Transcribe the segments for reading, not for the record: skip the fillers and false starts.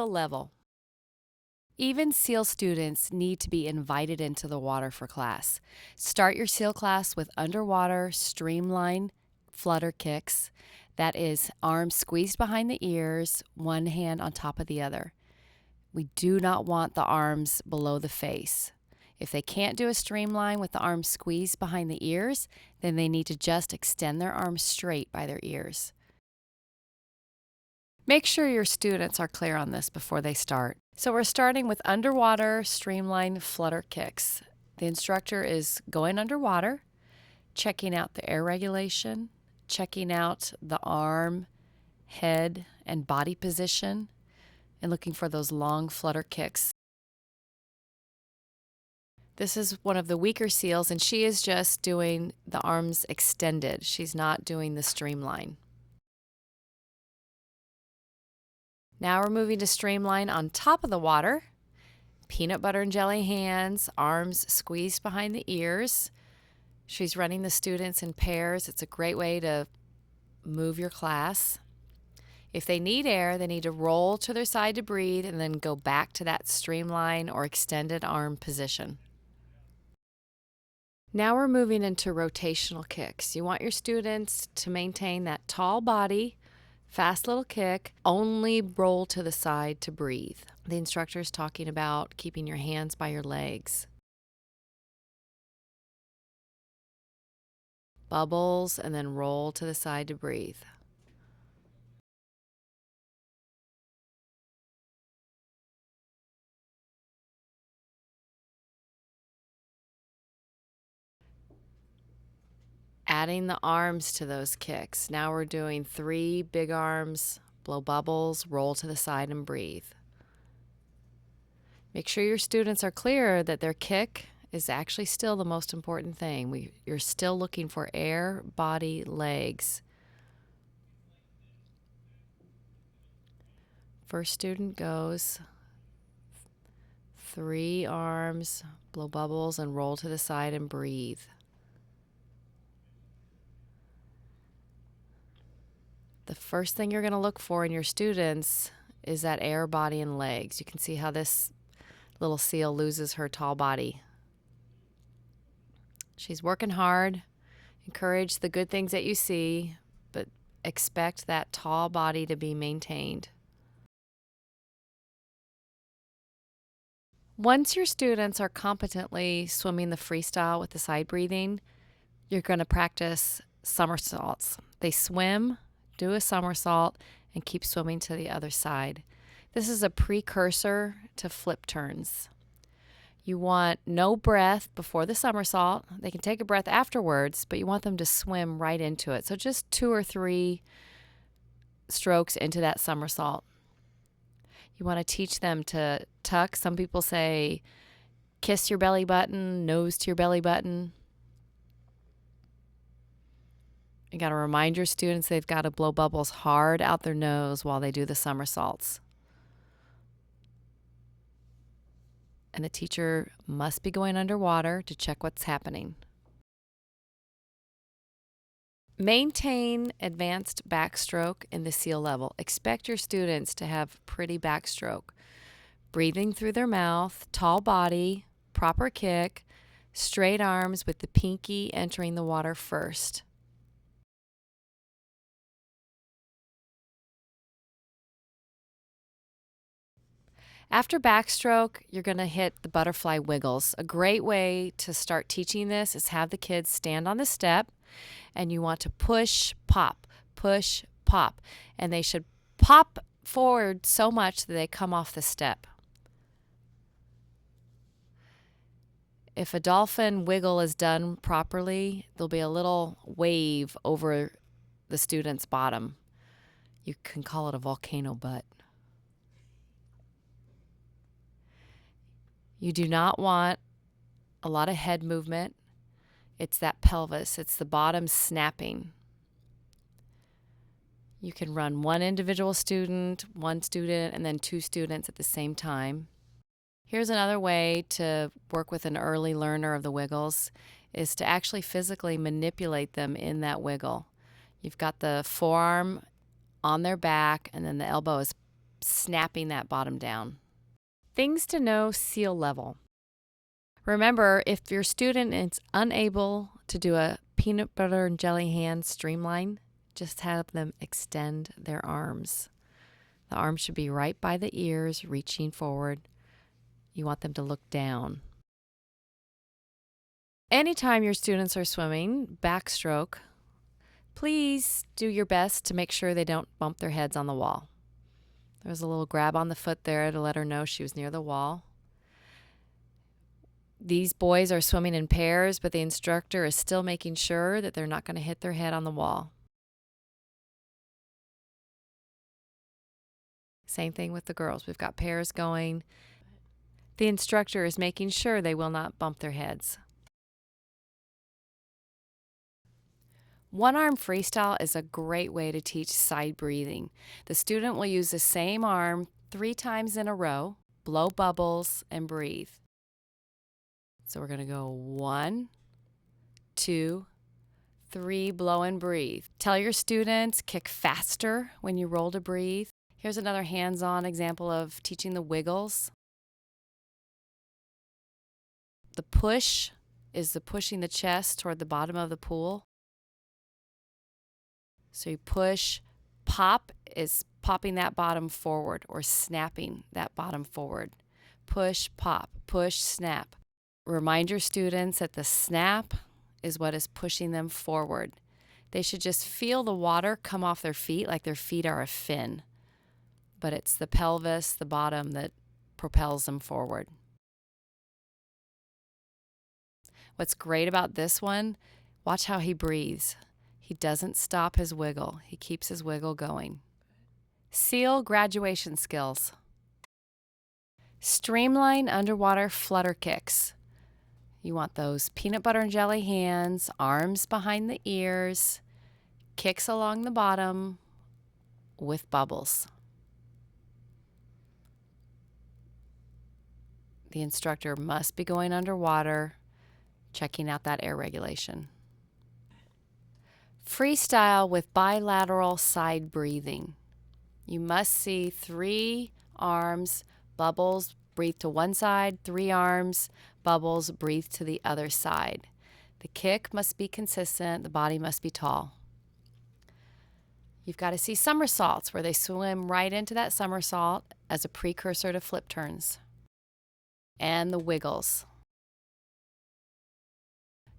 SEAL level. Even SEAL students need to be invited into the water for class. Start your SEAL class with underwater streamline flutter kicks. That is, arms squeezed behind the ears, one hand on top of the other. We do not want the arms below the face. If they can't do a streamline with the arms squeezed behind the ears, then they need to just extend their arms straight by their ears. Make sure your students are clear on this before they start. So we're starting with underwater streamline flutter kicks. The instructor is going underwater, checking out the air regulation, checking out the arm, head, and body position, and looking for those long flutter kicks. This is one of the weaker SEALs, and she is just doing the arms extended. She's not doing the streamline. Now we're moving to streamline on top of the water. Peanut butter and jelly hands, arms squeezed behind the ears. She's running the students in pairs. It's a great way to move your class. If they need air, they need to roll to their side to breathe and then go back to that streamline or extended arm position. Now we're moving into rotational kicks. You want your students to maintain that tall body, fast little kick, only roll to the side to breathe. The instructor is talking about keeping your hands by your legs. Bubbles and then roll to the side to breathe. Adding the arms to those kicks. Now we're doing 3 big arms, blow bubbles, roll to the side and breathe. Make sure your students are clear that their kick is actually still the most important thing. You're still looking for air, body, legs. First student goes 3 arms, blow bubbles, and roll to the side and breathe. The first thing you're going to look for in your students is that air, body, and legs. You can see how this little SEAL loses her tall body. She's working hard. Encourage the good things that you see, but expect that tall body to be maintained. Once your students are competently swimming the freestyle with the side breathing, you're going to practice somersaults. They swim, do a somersault, and keep swimming to the other side. This is a precursor to flip turns. You want no breath before the somersault. They can take a breath afterwards, but you want them to swim right into it. So just 2 or 3 strokes into that somersault. You want to teach them to tuck. Some people say kiss your belly button, nose to your belly button. You got to remind your students they've got to blow bubbles hard out their nose while they do the somersaults. And the teacher must be going underwater to check what's happening. Maintain advanced backstroke in the SEAL level. Expect your students to have pretty backstroke. Breathing through their mouth, tall body, proper kick, straight arms with the pinky entering the water first. After backstroke, you're going to hit the butterfly wiggles. A great way to start teaching this is have the kids stand on the step, and you want to push, pop, and they should pop forward so much that they come off the step. If a dolphin wiggle is done properly, there'll be a little wave over the student's bottom. You can call it a volcano butt. You do not want a lot of head movement. It's that pelvis. It's the bottom snapping. You can run one individual student, and then 2 students at the same time. Here's another way to work with an early learner of the wiggles is to actually physically manipulate them in that wiggle. You've got the forearm on their back, and then the elbow is snapping that bottom down. Things to know: seal level. Remember, if your student is unable to do a peanut butter and jelly hand streamline, just have them extend their arms. The arms should be right by the ears, reaching forward. You want them to look down. Anytime your students are swimming, backstroke, please do your best to make sure they don't bump their heads on the wall. There was a little grab on the foot there to let her know she was near the wall. These boys are swimming in pairs, but the instructor is still making sure that they're not going to hit their head on the wall. Same thing with the girls. We've got pairs going. The instructor is making sure they will not bump their heads. One-arm freestyle is a great way to teach side breathing. The student will use the same arm 3 times in a row, blow bubbles, and breathe. So we're going to go 1, 2, 3, blow and breathe. Tell your students, kick faster when you roll to breathe. Here's another hands-on example of teaching the wiggles. The push is the pushing the chest toward the bottom of the pool. So you push, pop is popping that bottom forward or snapping that bottom forward. Push, pop, push, snap. Remind your students that the snap is what is pushing them forward. They should just feel the water come off their feet like their feet are a fin. But it's the pelvis, the bottom, that propels them forward. What's great about this one, watch how he breathes. He doesn't stop his wiggle. He keeps his wiggle going. Seal graduation skills. Streamline underwater flutter kicks. You want those peanut butter and jelly hands, arms behind the ears, kicks along the bottom with bubbles. The instructor must be going underwater, checking out that air regulation. Freestyle with bilateral side breathing. You must see 3 arms, bubbles, breathe to one side, 3 arms, bubbles, breathe to the other side. The kick must be consistent, the body must be tall. You've got to see somersaults where they swim right into that somersault as a precursor to flip turns. And the wiggles.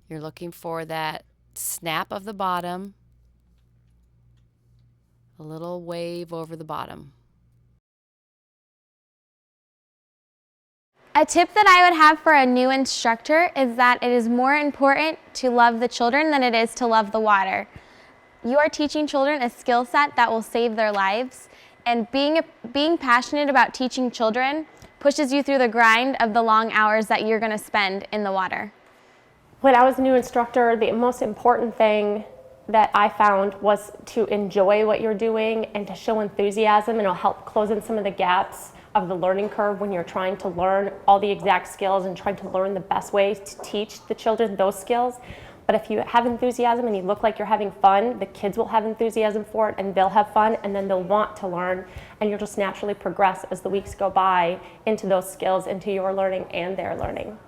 You're looking for that snap of the bottom, a little wave over the bottom. A tip that I would have for a new instructor is that it is more important to love the children than it is to love the water. You are teaching children a skill set that will save their lives, and being passionate about teaching children pushes you through the grind of the long hours that you're going to spend in the water. When I was a new instructor, the most important thing that I found was to enjoy what you're doing and to show enthusiasm, and it'll help close in some of the gaps of the learning curve when you're trying to learn all the exact skills and trying to learn the best way to teach the children those skills. But if you have enthusiasm and you look like you're having fun, the kids will have enthusiasm for it and they'll have fun, and then they'll want to learn, and you'll just naturally progress as the weeks go by into those skills, into your learning and their learning.